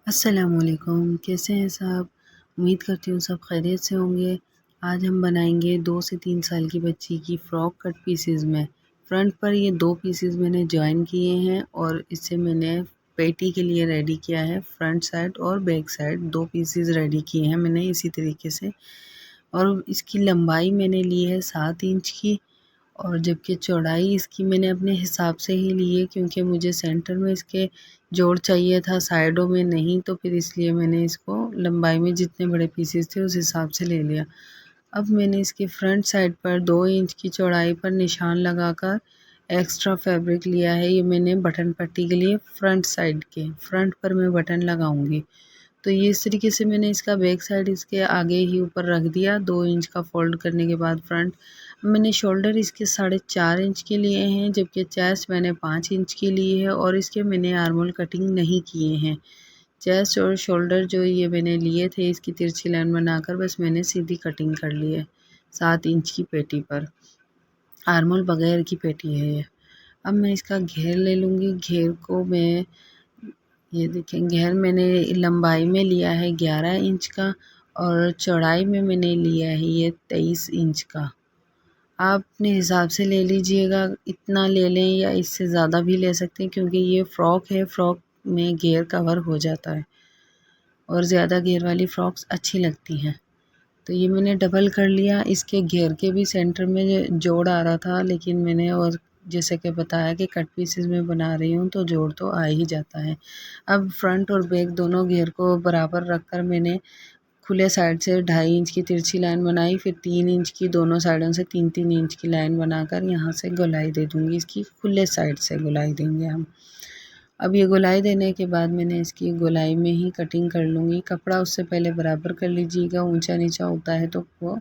अस्सलामुअलैकुम, कैसे हैं सब? उम्मीद करती हूँ सब खैरियत से होंगे। आज हम बनाएंगे 2 से 3 साल की बच्ची की फ़्रॉक कट पीसेस में। फ्रंट पर ये 2 पीसेस मैंने जॉइन किए हैं और इससे मैंने पेटी के लिए रेडी किया है। फ्रंट साइड और बैक साइड 2 पीसेस रेडी किए हैं मैंने इसी तरीके से। और इसकी लंबाई मैंने ली है 7 इंच की और जबकि चौड़ाई इसकी मैंने अपने हिसाब से ही ली है, क्योंकि मुझे सेंटर में इसके जोड़ चाहिए था, साइडों में नहीं, तो फिर इसलिए मैंने इसको लंबाई में जितने बड़े पीसेस थे उस हिसाब से ले लिया। अब मैंने इसके फ्रंट साइड पर 2 इंच की चौड़ाई पर निशान लगाकर एक्स्ट्रा फैब्रिक लिया है। ये मैंने बटन पट्टी के लिए फ्रंट साइड के फ्रंट पर मैं बटन लगाऊंगी। तो ये इस तरीके से मैंने इसका बैक साइड इसके आगे ही ऊपर रख दिया 2 इंच का फोल्ड करने के बाद फ्रंट। मैंने शोल्डर इसके 4.5 इंच के लिए हैं, जबकि चेस्ट मैंने 5 इंच की ली है और इसके मैंने आर्मोल कटिंग नहीं किए हैं। चेस्ट और शोल्डर जो ये मैंने लिए थे इसकी तिरछी लाइन बनाकर बस मैंने सीधी कटिंग कर ली है 7 इंच की पेटी पर। आर्मोल बगैर की पेटी है ये। अब मैं इसका घेर ले लूँगी। घेर को मैं ये देखें, घेर मैंने लंबाई में लिया है 11 इंच का और चौड़ाई में मैंने लिया है ये 23 इंच का। आप अपने हिसाब से ले लीजिएगा, इतना ले लें या इससे ज़्यादा भी ले सकते हैं, क्योंकि ये फ़्रॉक है, फ़्रॉक में घेर कवर हो जाता है और ज़्यादा घेर वाली फ़्रॉक्स अच्छी लगती हैं। तो ये मैंने डबल कर लिया। इसके घेर के भी सेंटर में जोड़ आ रहा था, लेकिन मैंने और जैसे कि बताया कि कट पीसेस में बना रही हूँ तो जोड़ तो आ ही जाता है। अब फ्रंट और बैक दोनों घेर को बराबर रखकर मैंने खुले साइड से 2.5 इंच की तिरछी लाइन बनाई, फिर 3 इंच की दोनों साइडों से 3-3 इंच की लाइन बनाकर यहाँ से गोलाई दे दूँगी। इसकी खुले साइड से गोलाई देंगे हम। अब ये गोलाई देने के बाद मैंने इसकी गोलाई में ही कटिंग कर लूँगी। कपड़ा उससे पहले बराबर कर लीजिएगा, ऊंचा नीचा होता है तो वो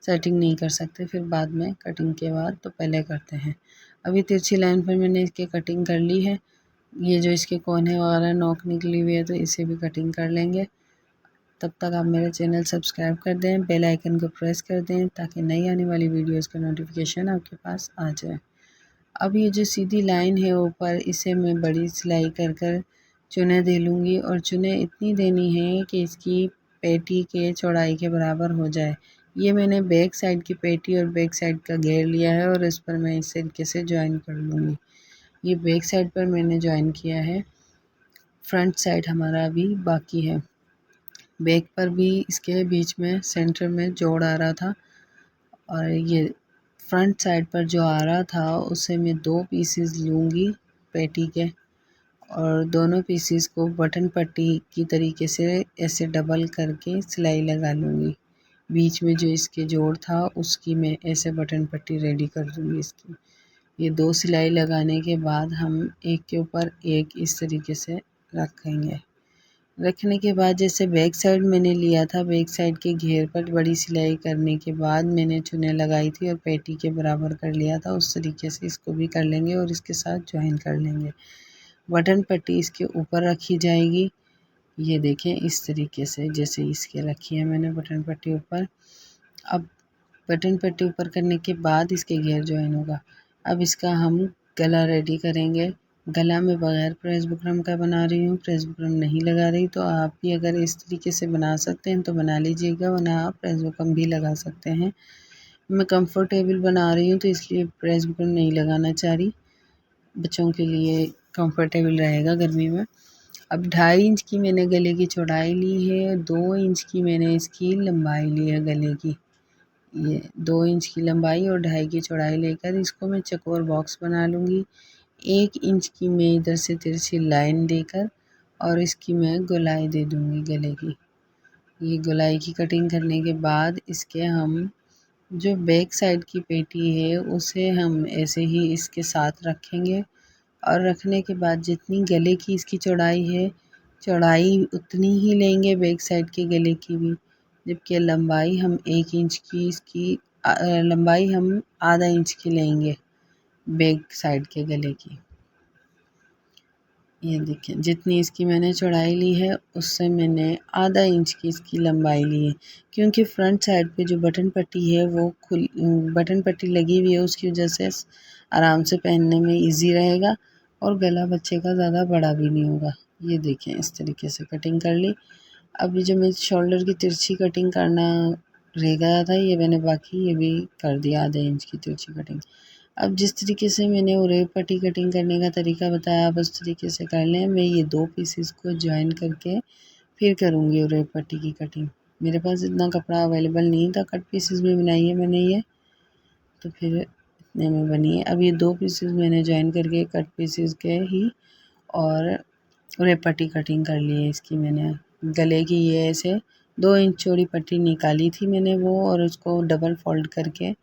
सेटिंग नहीं कर सकते, फिर बाद में कटिंग के बाद तो पहले करते हैं। अभी तिरछी लाइन पर मैंने इसकी कटिंग कर ली है। ये जो इसके कोने वगैरह नोक निकली हुई है तो इसे भी कटिंग कर लेंगे। तब तक आप मेरा चैनल सब्सक्राइब कर दें, बेल आइकन को प्रेस कर दें ताकि नई आने वाली वीडियोस का नोटिफिकेशन आपके पास आ जाए। अब ये जो सीधी लाइन है ऊपर, इसे मैं बड़ी सिलाई कर कर चुने दे लूँगी और चुने इतनी देनी है कि इसकी पेटी के चौड़ाई के बराबर हो जाए। ये मैंने बैक साइड की पेटी और बैक साइड का घेर लिया है और इस पर मैं इस तरीके से जॉइन कर लूँगी। ये बैक साइड पर मैंने जॉइन किया है, फ्रंट साइड हमारा अभी बाकी है। बैक पर भी इसके बीच में सेंटर में जोड़ आ रहा था और ये फ्रंट साइड पर जो आ रहा था उसे मैं 2 पीसेस लूँगी पेटी के और दोनों पीसेस को बटन पट्टी की तरीके से ऐसे डबल करके सिलाई लगा लूँगी। बीच में जो इसके जोड़ था उसकी मैं ऐसे बटन पट्टी रेडी कर दूँगी इसकी। ये 2 सिलाई लगाने के बाद हम एक के ऊपर एक इस तरीके से रखेंगे। रखने के बाद जैसे बैक साइड मैंने लिया था, बैक साइड के घेर पर बड़ी सिलाई करने के बाद मैंने चुने लगाई थी और पेटी के बराबर कर लिया था, उस तरीके से इसको भी कर लेंगे और इसके साथ जॉइन कर लेंगे। बटन पट्टी इसके ऊपर रखी जाएगी। ये देखें इस तरीके से जैसे इसके रखी है मैंने बटन पट्टी ऊपर। अब बटन पट्टी ऊपर करने के बाद इसके घेर जॉइन होगा। अब इसका हम गला रेडी करेंगे। गला मैं बगैर प्रेस बुकरम का बना रही हूँ, प्रेस बुकरम नहीं लगा रही, तो आप भी अगर इस तरीके से बना सकते हैं तो बना लीजिएगा, वरना आप प्रेस बुकरम भी लगा सकते हैं। मैं कंफर्टेबल बना रही हूँ तो इसलिए प्रेस बुकरम नहीं लगाना चाह रही, बच्चों के लिए कंफर्टेबल रहेगा गर्मी में। अब 2.5 इंच की मैंने गले की चौड़ाई ली है, 2 इंच की मैंने इसकी लंबाई ली है गले की। ये 2 इंच की लंबाई और 2.5 की चौड़ाई लेकर इसको मैं चकोर बॉक्स बना लूँगी। 1 इंच की मैं इधर से तिरछी लाइन देकर और इसकी मैं गोलाई दे दूँगी गले की। ये गोलाई की कटिंग करने के बाद इसके हम जो बैक साइड की पेटी है उसे हम ऐसे ही इसके साथ रखेंगे और रखने के बाद जितनी गले की इसकी चौड़ाई है, चौड़ाई उतनी ही लेंगे बैक साइड के गले की भी, जबकि लंबाई हम 1 इंच की इसकी लंबाई हम आधा इंच की लेंगे बैक साइड के गले की। ये देखिए जितनी इसकी मैंने चौड़ाई ली है उससे मैंने आधा इंच की इसकी लंबाई ली है, क्योंकि फ्रंट साइड पे जो बटन पट्टी है वो बटन पट्टी लगी हुई है, उसकी वजह से आराम से पहनने में इजी रहेगा और गला बच्चे का ज़्यादा बड़ा भी नहीं होगा। ये देखें इस तरीके से कटिंग कर ली। अभी जो मैं शोल्डर की तिरछी कटिंग करना रह गया था ये मैंने बाकी ये भी कर दिया, आधे इंच की तिरछी कटिंग। अब जिस तरीके से मैंने उरे पट्टी कटिंग करने का तरीका बताया आप उस तरीके से कर लें। मैं ये 2 पीसेस को जॉइन करके फिर करूँगी उरे पट्टी की कटिंग। मेरे पास इतना कपड़ा अवेलेबल नहीं था, कट पीसेस में बनाई है मैंने ये, तो फिर इतने में बनी है। अब ये 2 पीसेस मैंने जॉइन करके कट पीसेस के ही और उरे पट्टी कटिंग कर ली है इसकी। मैंने गले की ये ऐसे 2 इंच चौड़ी पट्टी निकाली थी मैंने वो, और उसको डबल फ़ोल्ड करके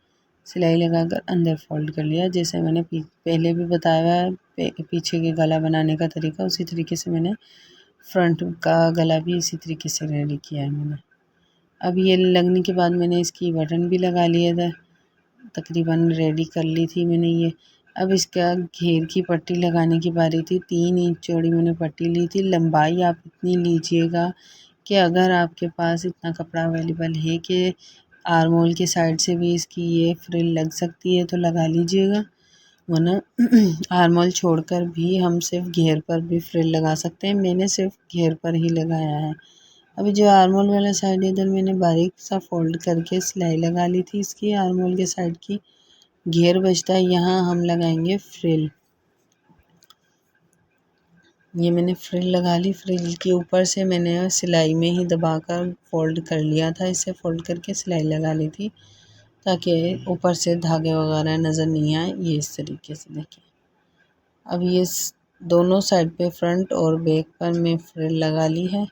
सिलाई लगाकर अंदर फ़ोल्ड कर लिया। जैसे मैंने पहले भी बताया है पीछे के गला बनाने का तरीका, उसी तरीके से मैंने फ्रंट का गला भी इसी तरीके से रेडी किया है मैंने। अब ये लगने के बाद मैंने इसकी बटन भी लगा लिए थे, तकरीबन रेडी कर ली थी मैंने ये। अब इसका घेर की पट्टी लगाने की बारी थी। 3 इंच चौड़ी मैंने पट्टी ली थी। लंबाई आप इतनी लीजिएगा कि अगर आपके पास इतना कपड़ा अवेलेबल है कि आर्म होल के साइड से भी इसकी ये फ्रिल लग सकती है तो लगा लीजिएगा, वरना आर्म होल छोड़कर भी हम सिर्फ घेर पर भी फ्रिल लगा सकते हैं। मैंने सिर्फ घेर पर ही लगाया है। अभी जो आर्म होल वाला साइड है इधर मैंने बारीक सा फोल्ड करके सिलाई लगा ली थी इसकी आर्म होल के साइड की। घेर बचता है, यहाँ हम लगाएंगे फ्रिल। ये मैंने फ्रिल लगा ली। फ्रिल के ऊपर से मैंने सिलाई में ही दबाकर फोल्ड कर लिया था, इसे फोल्ड करके सिलाई लगा ली थी ताकि ऊपर से धागे वगैरह नज़र नहीं आए। ये इस तरीके से देखिए। अब ये दोनों साइड पे फ्रंट और बैक पर मैं फ्रिल लगा ली है।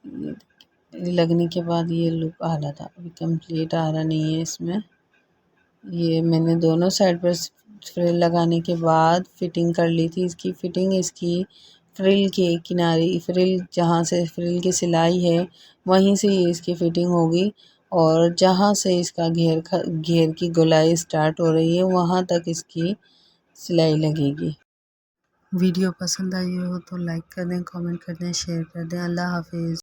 ये लगने के बाद ये लुक आ रहा था, अभी कंप्लीट आ रहा नहीं है इसमें। ये मैंने दोनों साइड पर फ्रिल लगाने के बाद फिटिंग कर ली थी। इसकी फिटिंग इसकी फ्रिल के किनारे, फ्रिल जहाँ से फ्रिल की सिलाई है वहीं से ये इसकी फिटिंग होगी, और जहाँ से इसका घेर की गोलाई स्टार्ट हो रही है वहाँ तक इसकी सिलाई लगेगी। वीडियो पसंद आई हो तो लाइक कर दें, कमेंट कर दें, शेयर कर दें। अल्लाह हाफिज़।